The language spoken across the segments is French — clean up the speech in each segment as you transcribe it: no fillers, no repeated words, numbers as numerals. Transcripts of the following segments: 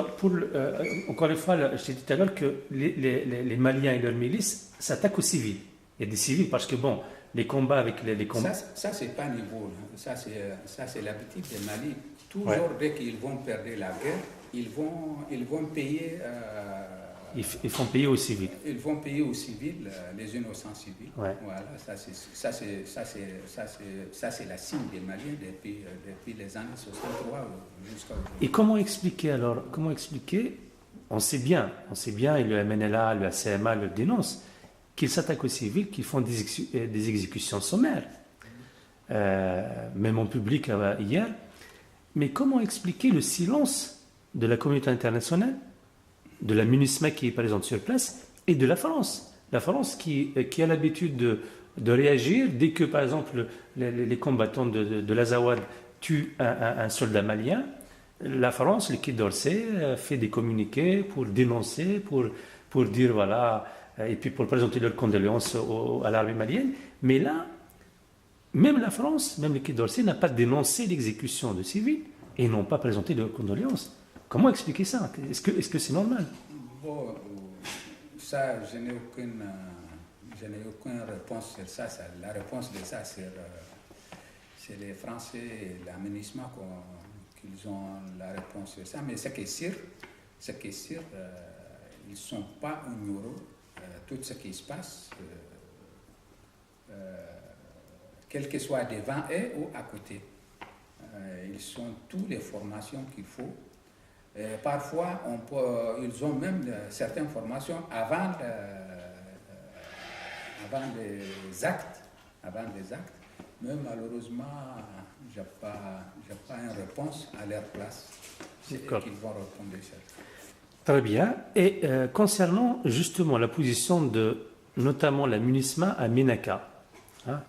alors, encore une fois, je t'ai dit tout à l'heure que les Maliens et leurs milices s'attaquent aux civils. Il y a des civils parce que, bon, les combats avec les combats... Ça c'est pas nouveau. Ça, c'est l'habitude des Mali. Toujours, Ouais. dès qu'ils vont perdre la guerre, ils vont payer... Ils font payer aux civils. Ils vont payer aux civils, les innocents civils. Ouais. Voilà, ça c'est la signe des Maliens depuis les années 63 jusqu'à aujourd'hui. Et comment expliquer alors, on sait bien, et le MNLA, le ACMA le dénoncent, qu'ils s'attaquent aux civils, qu'ils font des exécutions sommaires, même en public hier. Mais comment expliquer le silence de la communauté internationale, de la MINUSMA qui est présente sur place, et de la France. La France qui a l'habitude de réagir dès que, par exemple, les combattants de l'Azawad tuent un soldat malien. La France, le Quai d'Orsay, fait des communiqués pour dénoncer, pour dire voilà, et puis pour présenter leurs condoléances à l'armée malienne. Mais là, même la France, même le Quai d'Orsay n'a pas dénoncé l'exécution de civils et n'ont pas présenté leurs condoléances. Comment expliquer ça? Est-ce que c'est normal? Bon, ça, je n'ai aucune réponse sur ça. La réponse de ça, c'est les Français et la MINUSMA qu'ils ont la réponse sur ça. Mais ce qui est sûr, ils ne sont pas ignorants tout ce qui se passe, quel que soit devant eux ou à côté. Ils ont toutes les formations qu'il faut. Parfois, ils ont même certaines formations avant les actes. Mais malheureusement, je n'ai pas une réponse à leur place. C'est eux qui vont répondre ça. Très bien. Et concernant justement la position de notamment la MINUSMA à Ménaka, hein,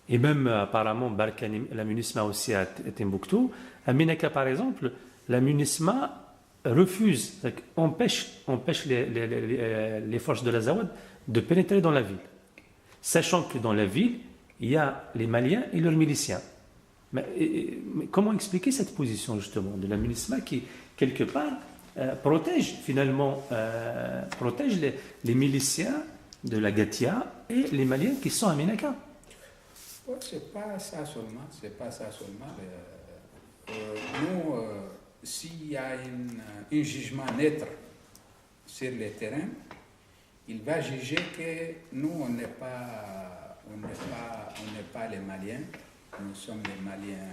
et même apparemment Barkhane, la MINUSMA aussi à Timbuktu, à Ménaka par exemple, la MINUSMA refuse, empêche les forces de l'Azawad de pénétrer dans la ville, sachant que dans la ville, il y a les Maliens et leurs miliciens. Mais comment expliquer cette position justement de la MINUSMA qui, quelque part, protège les miliciens de la Gatia et les Maliens qui sont à Ménaka? C'est pas ça seulement. Nous, s'il y a un jugement neutre sur le terrain, il va juger que nous, on n'est pas les Maliens, nous sommes les Maliens.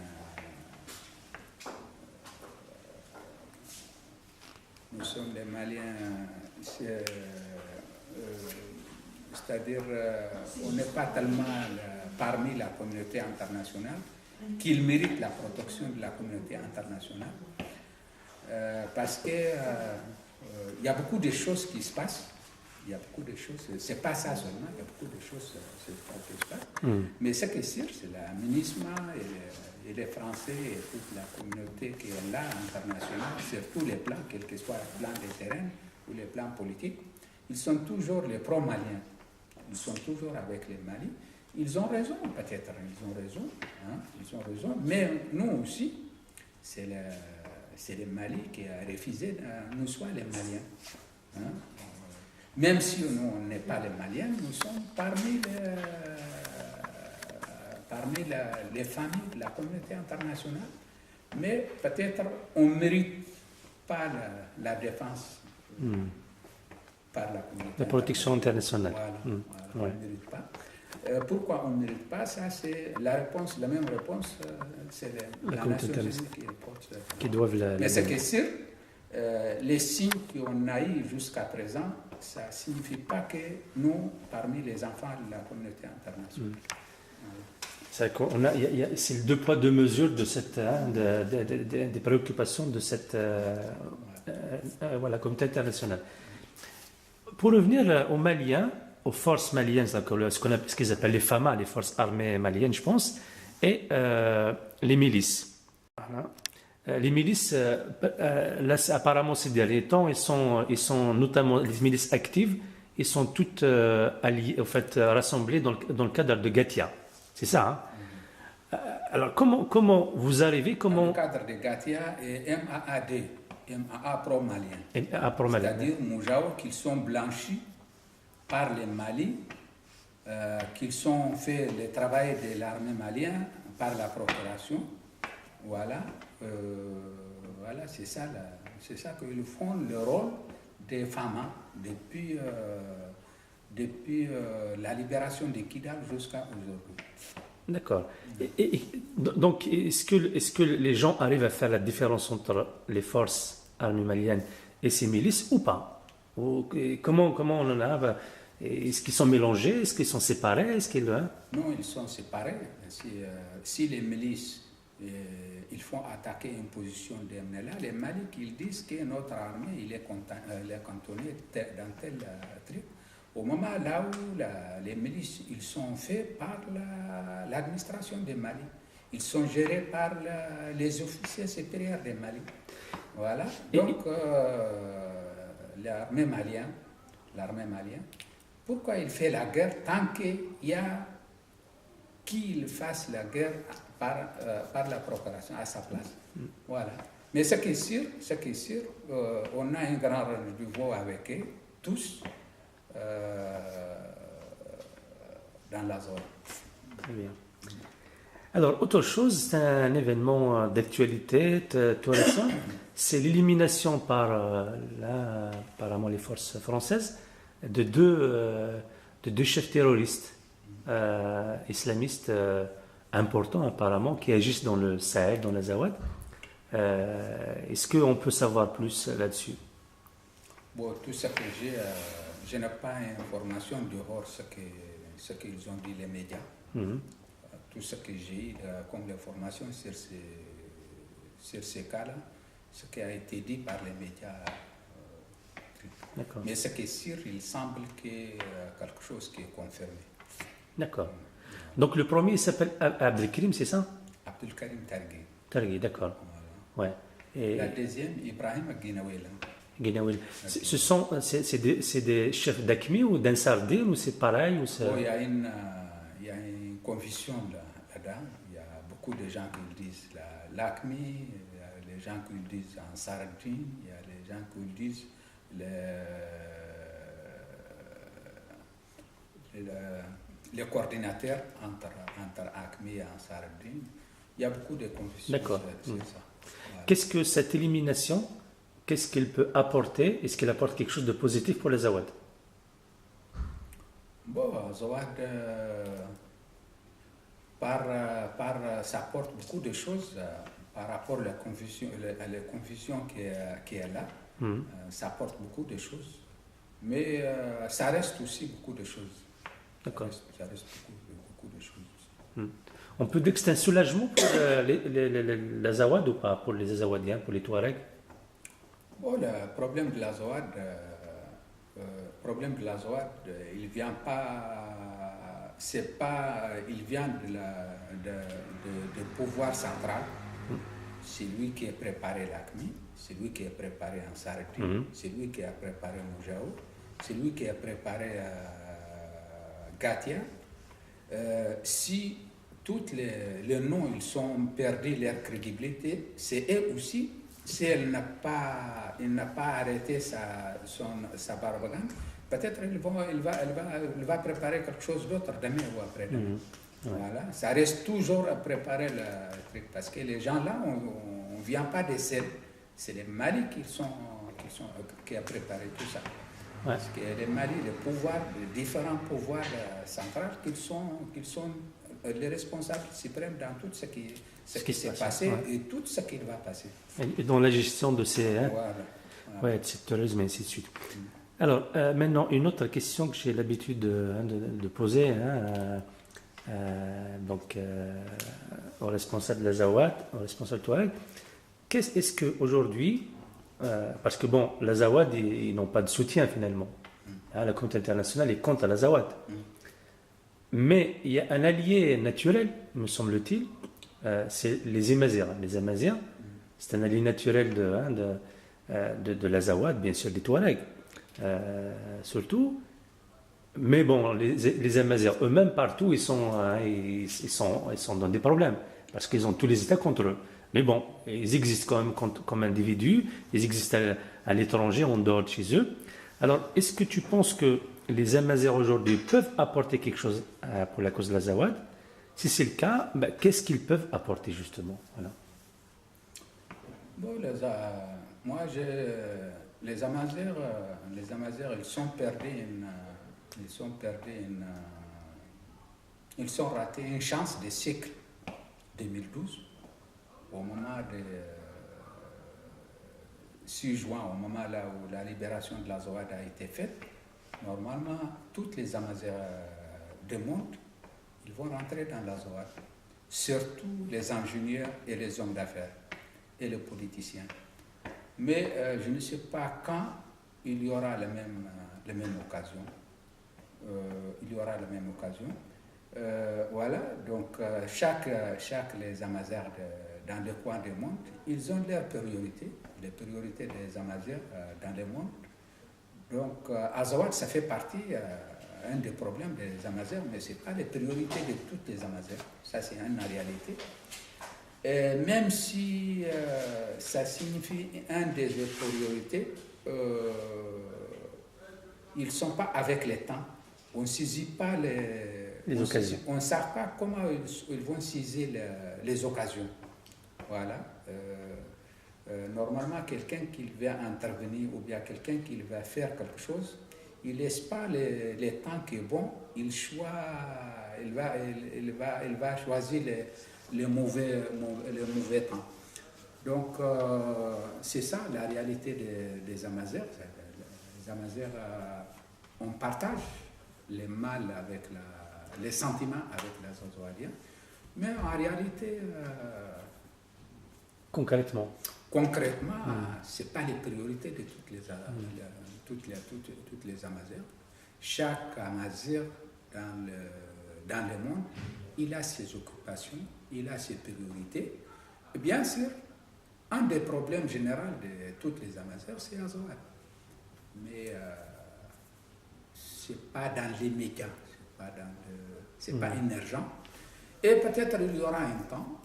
Nous sommes les Maliens, c'est-à-dire on n'est pas tellement parmi la communauté internationale qu'il mérite la protection de la communauté internationale. Parce que il y a beaucoup de choses qui se passent. Il y a beaucoup de choses, c'est pas ça seulement, il y a beaucoup de choses qui se passent. Mais ce qui est sûr, c'est la MINUSMA et les Français et toute la communauté qui est là, internationale, sur tous les plans, quel que soit le plan de terrain ou les plans politiques, ils sont toujours les pro-maliens. Ils sont toujours avec les Mali. Ils ont raison, peut-être, ils ont raison, mais nous aussi, c'est le Mali qui a refusé nous soyons les Maliens. Hein? Même si nous, on n'est pas les Maliens, nous sommes parmi les familles de la communauté internationale, mais peut-être on ne mérite pas la défense par la communauté. La protection internationale. Voilà, on ne mérite pas. Pourquoi on ne mérite pas? Ça, c'est la réponse, la même réponse, c'est la Nations Unies qui doivent la. Mais ce qui est sûr, les signes qu'on a eu jusqu'à présent, ça ne signifie pas que nous, parmi les enfants de la communauté internationale. C'est le deux poids, deux mesures de cette, des préoccupations de cette communauté internationale. Pour revenir aux Maliens, aux forces maliennes, ce qu'ils appellent les FAMA, les forces armées maliennes, je pense, et les milices. Voilà. Les milices, là, apparemment, ces derniers temps, ils sont notamment les milices actives, ils sont toutes alliées, en fait, rassemblées dans le cadre de Gatia. C'est ça, hein? Alors, comment vous arrivez, Dans le cadre de Gatia et MAAD. Afro-maliens. Afro-maliens. C'est-à-dire Moujao qui sont blanchis par les Mali, qu'ils ont fait le travail de l'armée malienne par la procuration. Voilà, voilà c'est ça qu'ils font le rôle des femmes hein, depuis la libération de Kidal jusqu'à aujourd'hui. D'accord. Donc, est-ce que les gens arrivent à faire la différence entre les forces armées maliennes et ces milices ou pas? Comment on en a? Est-ce qu'ils sont mélangés? Est-ce qu'ils sont séparés? Non, ils sont séparés. Si les milices ils font attaquer une position de MNLA, les Mali ils disent que notre armée il est cantonnée dans tel truc. Au moment là où les milices ils sont faits par l'administration des Mali, ils sont gérés par les officiers supérieurs des Mali. Voilà. Donc l'armée malienne, pourquoi il fait la guerre tant qu'il y a qu'il fasse la guerre par la procuration à sa place. Voilà. Mais ce qui est sûr, on a un grand rendez-vous avec eux, tous, dans la zone. Très bien. Alors, autre chose, c'est un événement d'actualité tout récent, c'est l'élimination par apparemment les forces françaises de deux chefs terroristes islamistes importants apparemment qui agissent dans le Sahel, dans l'Azawad. Est-ce qu'on peut savoir plus là-dessus? Bon, tout ce que j'ai, je n'ai pas d'informations dehors ce qu'ils ont dit les médias. Tout ce que j'ai comme information sur ces cas-là, ce qui a été dit par les médias. Mais ce qui est sûr, il semble qu'il y a quelque chose qui est confirmé. D'accord. Donc le premier il s'appelle Abdelkrim, c'est ça? Abdelkarim Targui. Targui, d'accord. Voilà. Ouais. Et la deuxième, Ibrahim Guinawel. C'est des chefs d'Akmi ou d'Ansardine ou c'est pareil ou c'est... Bon, il y a une confusion là-dedans. Il y a beaucoup de gens qui disent l'Akmi, il y a les gens qui disent Ansardine, il y a les gens qui disent les coordinateurs entre Acme et Ansardine. Il y a beaucoup de confusion. D'accord. Ça. Voilà. Qu'est-ce que cette élimination, qu'est-ce qu'elle peut apporter? Est-ce qu'elle apporte quelque chose de positif pour les Azawad? Bon, Azawad, ça apporte beaucoup de choses par rapport à la confusion qui est là. Ça apporte beaucoup de choses. Mais ça reste aussi beaucoup de choses. D'accord. Ça reste beaucoup de choses. On peut dire que c'est un soulagement pour les Azawad ou pas? Pour les Azawadiens, pour les Touaregs? Bon, le problème de l'Azawad, il vient pas... C'est pas... Il vient de pouvoir central. C'est lui qui a préparé l'ACMI, c'est lui qui a préparé Ansardine, c'est lui qui a préparé Moujao, c'est lui qui a préparé Gatia. Si tous les noms ils sont perdus leur crédibilité, c'est eux aussi, si elle n'a pas arrêté sa propagande, peut-être elle va préparer quelque chose d'autre demain ou après-demain. Voilà. Ça reste toujours à préparer le truc parce que les gens là, on ne vient pas des Sel, c'est les Mali qui a préparé tout ça. Ouais. Parce que les Mali, les différents pouvoirs centraux, qui sont les responsables suprêmes dans tout ce qui s'est passé et tout ce qui va passer. Et dans la gestion de ces... Voilà. Ouais, de cette terrorisme et ainsi de suite. Alors, maintenant, une autre question que j'ai l'habitude de poser, au responsable de l'Azawad, au responsable Touareg, est-ce qu'aujourd'hui, parce que bon, l'Azawad, ils n'ont pas de soutien finalement, la communauté internationale est contre l'Azawad, mais il y a un allié naturel, me semble-t-il, c'est les Amazirs. Les Amazirs, c'est un allié naturel de l'Azawad, bien sûr des Touaregs, surtout. Mais bon, les Amazirs eux-mêmes, partout, ils sont dans des problèmes. Parce qu'ils ont tous les États contre eux. Mais bon, ils existent quand même comme individus, ils existent à l'étranger, en dehors de chez eux. Alors, est-ce que tu penses que les Amazigh aujourd'hui peuvent apporter quelque chose pour la cause de l'Azawad? Si c'est le cas, qu'est-ce qu'ils peuvent apporter justement? Voilà. Bon, moi, les Amazigh, ils sont perdus ils sont ratés une chance de siècle 2012, au moment de 6 juin, au moment là où la libération de l'Azawad a été faite. Normalement, toutes les Amazigh du monde, ils vont rentrer dans l'Azawad, surtout les ingénieurs et les hommes d'affaires et les politiciens. Mais je ne sais pas quand il y aura la même occasion. Il y aura la même occasion. Voilà, donc chaque les Amazigh dans le coin du monde, ils ont leurs priorités, les priorités des Amazigh dans le monde. Donc Azawad, ça fait partie, un des problèmes des Amazigh, mais ce n'est pas les priorités de toutes les Amazigh, ça c'est une réalité. Et même si ça signifie une des priorités, ils ne sont pas avec le temps. On ne saisit pas les occasions. On ne sait pas comment ils vont saisir les occasions. Voilà. Normalement, quelqu'un qui va intervenir ou bien quelqu'un qui va faire quelque chose, il ne laisse pas les temps qui est bon, il va choisir les mauvais temps. Donc, c'est ça la réalité des Amazigh. Les Amazigh, on partage les mal avec les sentiments avec les Azawadiens, mais en réalité, concrètement, ce n'est pas les priorités de toutes les Amazigh. Chaque Amazigh dans le monde, il a ses occupations, il a ses priorités. Et bien sûr, un des problèmes généraux de toutes les Amazigh, c'est l'Azawad. Mais ce n'est pas dans l'immédiat, ce n'est pas émergent. Et peut-être il y aura un temps,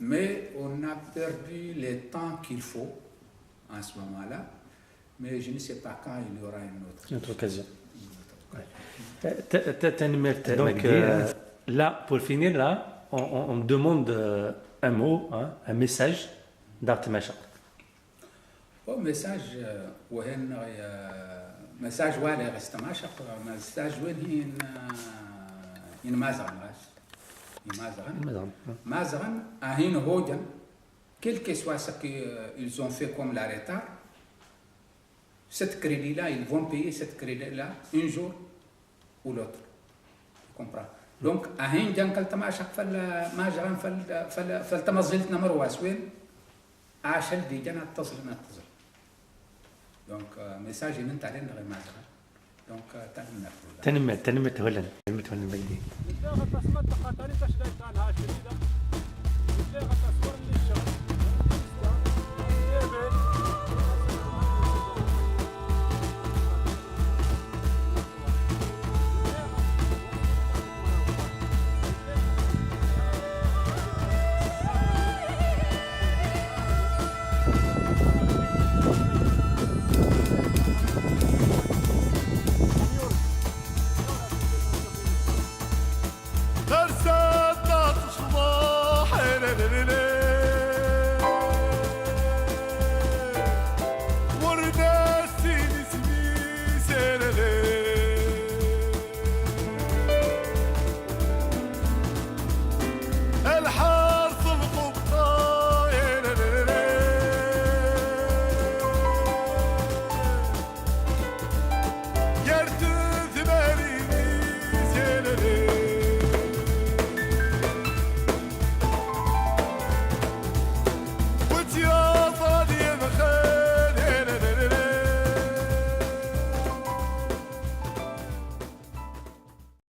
mais on a perdu le temps qu'il faut en ce moment-là. Mais je ne sais pas quand il y aura une autre occasion. Donc, là, pour finir, là, on me demande un mot, un message d'Art Machar. message واضح استماشق message وين إن مازغن أهين هوجن quel que soit ce qu'ils ont fait comme la retard, cette crédit-là, ils vont payer cette crédit-là un jour ou l'autre. Tu comprends? Donc, أهين جنكل تماشق فالمازغن فالتمزلتنا مرواس وين عاشل دي جنا اتصل. Donc, message est même talent de Mazra. Donc, تنمت هولن بدي